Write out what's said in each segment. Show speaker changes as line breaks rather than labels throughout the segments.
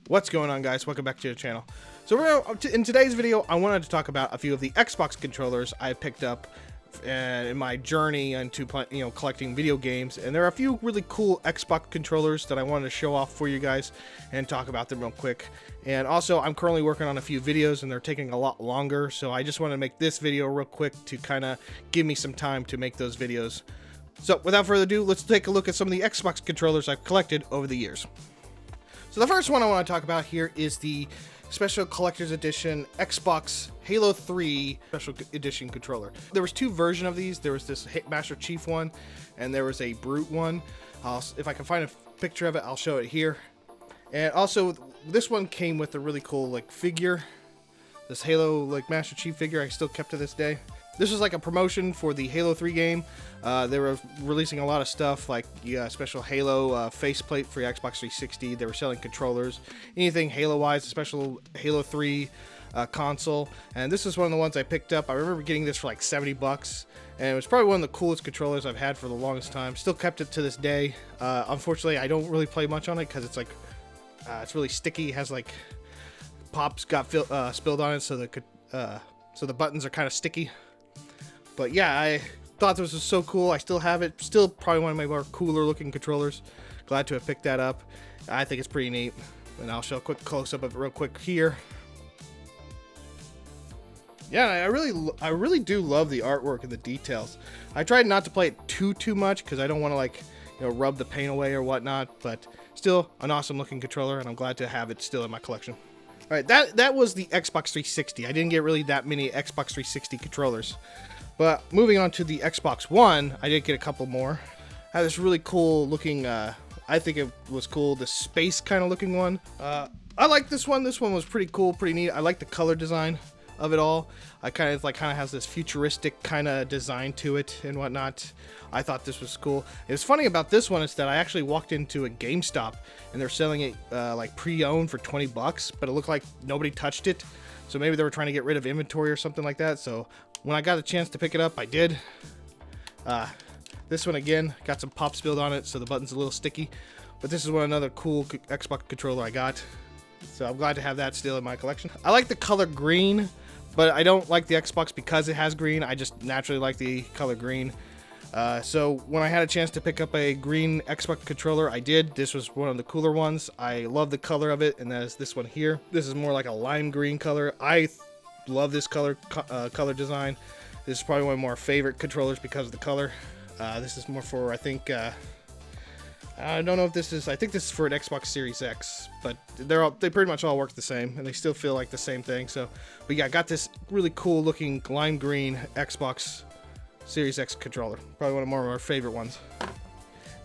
What's going on, guys? Welcome back to the channel. So in today's video, I wanted to talk about a few of the Xbox controllers I picked up in my journey into collecting video games, and there are a few really cool Xbox controllers that I wanted to show off for you guys and talk about them real quick. And also, I'm currently working on a few videos and they're taking a lot longer, so I just want to make this video real quick to kind of give me some time to make those videos. So without further ado, let's take a look at some of the Xbox controllers I've collected over the years. So the first one I want to talk about here is the Special Collector's Edition Xbox Halo 3 Special Edition controller. There was two versions of these. There was this Master Chief one, and there was a Brute one. If I can find a picture of it, I'll show it here. And also, this one came with a really cool figure. This Halo Master Chief figure I still kept to this day. This was like a promotion for the Halo 3 game. They were releasing a lot of stuff like special Halo faceplate for your Xbox 360. They were selling controllers, anything Halo-wise, a special Halo 3 console. And this is one of the ones I picked up. I remember getting this for like 70 bucks. And it was probably one of the coolest controllers I've had for the longest time. Still kept it to this day. Unfortunately, I don't really play much on it because it's it's really sticky. It has pops got spilled on it, so the buttons are kind of sticky. But yeah, I thought this was so cool. I still have it. Still probably one of my more cooler looking controllers. Glad to have picked that up. I think it's pretty neat. And I'll show a quick close up of it real quick here. Yeah, I really do love the artwork and the details. I tried not to play it too much because I don't want to rub the paint away or whatnot. But still an awesome looking controller, and I'm glad to have it still in my collection. All right, that was the Xbox 360. I didn't get really that many Xbox 360 controllers. But moving on to the Xbox One, I did get a couple more. I had this really cool looking, I think it was cool, the space kind of looking one. I like this one. This one was pretty cool, pretty neat. I like the color design of it all. I kind of has this futuristic kind of design to it and whatnot. I thought this was cool. It's funny about this one is that I actually walked into a GameStop and they're selling it pre-owned for 20 bucks, but it looked like nobody touched it. So maybe they were trying to get rid of inventory or something like that. So when I got a chance to pick it up, I did. This one again got some pop spilled on it, so the button's a little sticky. But this is another cool Xbox controller I got. So I'm glad to have that still in my collection. I like the color green, but I don't like the Xbox because it has green. I just naturally like the color green. So when I had a chance to pick up a green Xbox controller, I did. This was one of the cooler ones. I love the color of it, and there's this one here. This is more like a lime green color. I love this color design. This is probably one of my favorite controllers because of the color. This is more for, I think, I don't know if this is, I think this is for an Xbox Series X, but they pretty much all work the same, and they still feel like the same thing. So, but yeah, I got this really cool looking lime green Xbox Series X controller. Probably one of my favorite ones.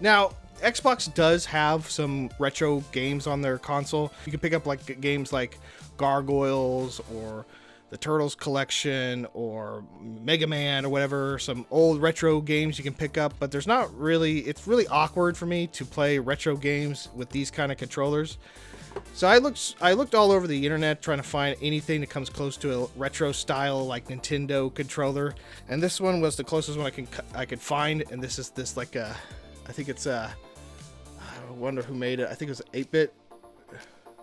Now, Xbox does have some retro games on their console. You can pick up games like Gargoyles or the Turtles collection or Mega Man or whatever, some old retro games you can pick up, but it's really awkward for me to play retro games with these kind of controllers. So I looked all over the internet trying to find anything that comes close to a retro style Nintendo controller, and this one was the closest one I could find. And this is I think it's I wonder who made it. I think it was 8-bit.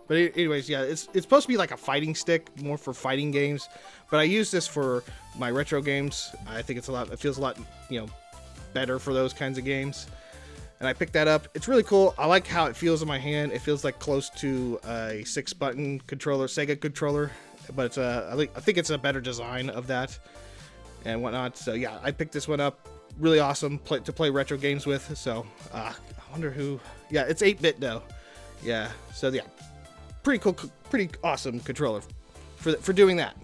But anyways, yeah, it's supposed to be like a fighting stick, more for fighting games. But I use this for my retro games. I think it feels a lot, better for those kinds of games. And I picked that up. It's really cool. I like how it feels in my hand. It feels like close to a 6-button controller, Sega controller. But I think it's a better design of that and whatnot. So yeah, I picked this one up. Really awesome to play retro games with. So I wonder who. Yeah, it's 8-bit though. Yeah. So yeah. Pretty cool, pretty awesome controller for doing that.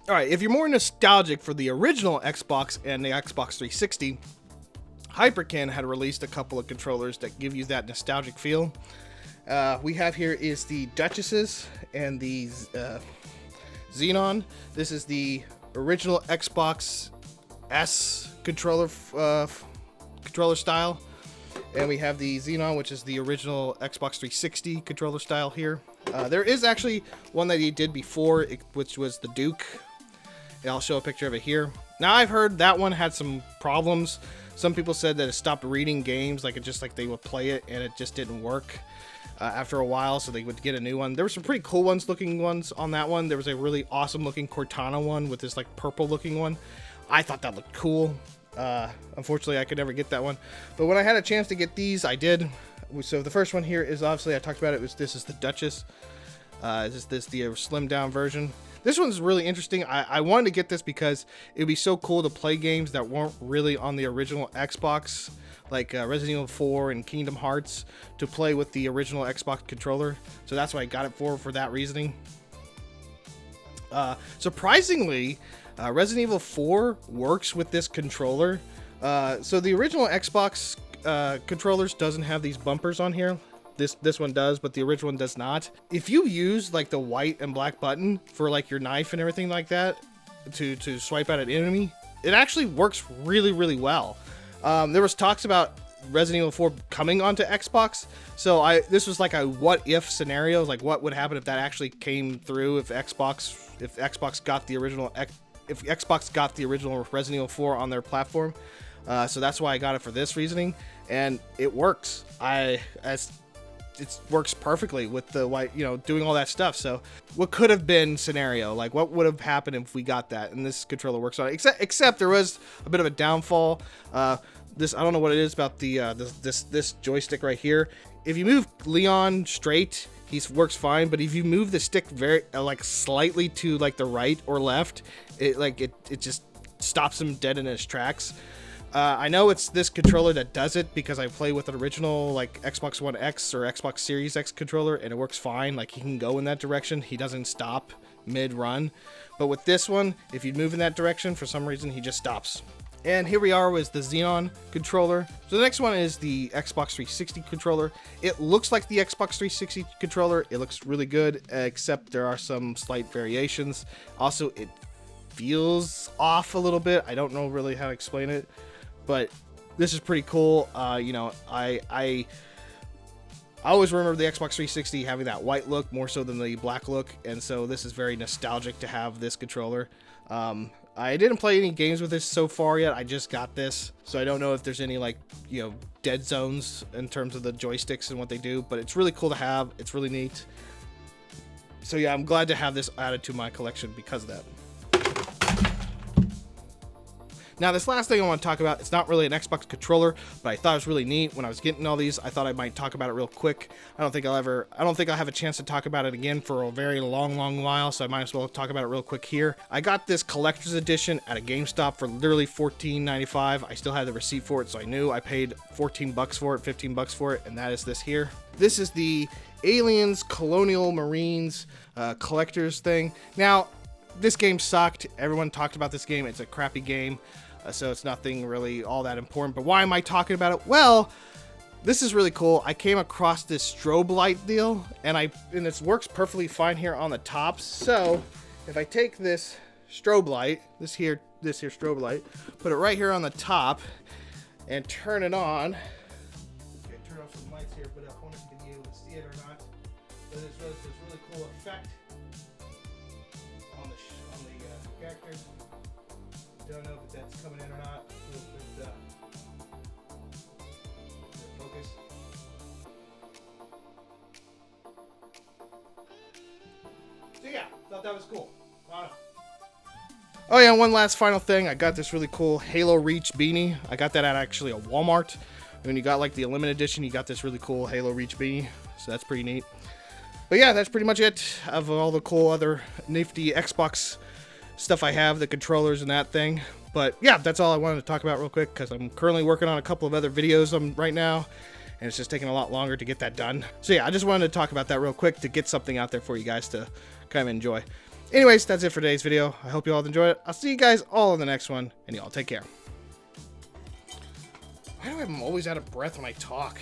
All right, if you're more nostalgic for the original Xbox and the Xbox 360, Hyperkin had released a couple of controllers that give you that nostalgic feel. We have here is the Duchesses and the Xenon. This is the original Xbox S controller style. And we have the Xenon, which is the original Xbox 360 controller style here. There is actually one that he did before, which was the Duke. And I'll show a picture of it here. Now, I've heard that one had some problems. Some people said that it stopped reading games, they would play it and it just didn't work. after a while, so they would get a new one. There were some pretty cool looking ones on that one. There was a really awesome looking Cortana one with this like purple looking one. I thought that looked cool. Unfortunately, I could never get that one, but when I had a chance to get these, I did. So the first one here is, obviously I talked about it, this is the Duchess. This is the slimmed down version. This one's really interesting. I wanted to get this because it'd be so cool to play games that weren't really on the original Xbox, like Resident Evil 4 and Kingdom Hearts, to play with the original Xbox controller. So that's why I got it for that reasoning. Surprisingly, Resident Evil 4 works with this controller. So the original Xbox controllers doesn't have these bumpers on here. This one does, but the original one does not. If you use like the white and black button for like your knife and everything like that to swipe at an enemy, it actually works really well. There was talks about Resident Evil 4 coming onto Xbox, so this was like a what if scenario, like what would happen if that actually came through, if Xbox got the original Resident Evil 4 on their platform. So that's why I got it for this reasoning, and it works. It works perfectly with the white, doing all that stuff. So what could have been scenario, like what would have happened if we got that, and this controller works on it, except there was a bit of a downfall. This, I don't know what it is about the this joystick right here. If you move Leon straight, he works fine, but if you move the stick very like slightly to like the right or left, it just stops him dead in his tracks. I know it's this controller that does it because I play with an original like Xbox One X or Xbox Series X controller, and it works fine. Like, he can go in that direction, he doesn't stop mid-run. But with this one, if you move in that direction, for some reason he just stops. And here we are with the Xenon controller. So the next one is the Xbox 360 controller. It looks like the Xbox 360 controller. It looks really good, except there are some slight variations. Also, it feels off a little bit. I don't know really how to explain it, but this is pretty cool. I always remember the Xbox 360 having that white look more so than the black look, and so this is very nostalgic to have this controller. I didn't play any games with this so far yet. I just got this, so I don't know if there's any dead zones in terms of the joysticks and what they do, but it's really cool to have. It's really neat. So yeah, I'm glad to have this added to my collection because of that. Now, this last thing I want to talk about, it's not really an Xbox controller, but I thought it was really neat. When I was getting all these, I thought I might talk about it real quick. I don't think I'll have a chance to talk about it again for a very long while, so I might as well talk about it real quick here. I got this collector's edition at a GameStop for literally $14.95. I still had the receipt for it, so I knew I paid $14 for it, $15 for it, and that is this here. This is the Aliens Colonial Marines collector's thing. Now, this game sucked. Everyone talked about this game. It's a crappy game. So it's nothing really all that important. But why am I talking about it? Well, this is really cool. I came across this strobe light deal, and this works perfectly fine here on the top. So if I take this strobe light, this here strobe light, put it right here on the top, and turn it on. Okay, turn off some lights here, but I want you to be able to see it or not. But this really cool effect on the characters. Don't know if that's coming in or not. Focus. So yeah, thought that was cool. Oh yeah, one last final thing. I got this really cool Halo Reach beanie. I got that at actually a Walmart. When you got like the limited edition, you got this really cool Halo Reach beanie. So that's pretty neat. But yeah, that's pretty much it of all the cool other nifty Xbox stuff I have, the controllers and that thing. But yeah, that's all I wanted to talk about real quick, because I'm currently working on a couple of other videos right now, and it's just taking a lot longer to get that done. So yeah, I just wanted to talk about that real quick to get something out there for you guys to kind of enjoy. Anyways, that's it for today's video. I hope you all enjoyed it. I'll see you guys all in the next one, and y'all take care. Why do I always out of breath when I talk?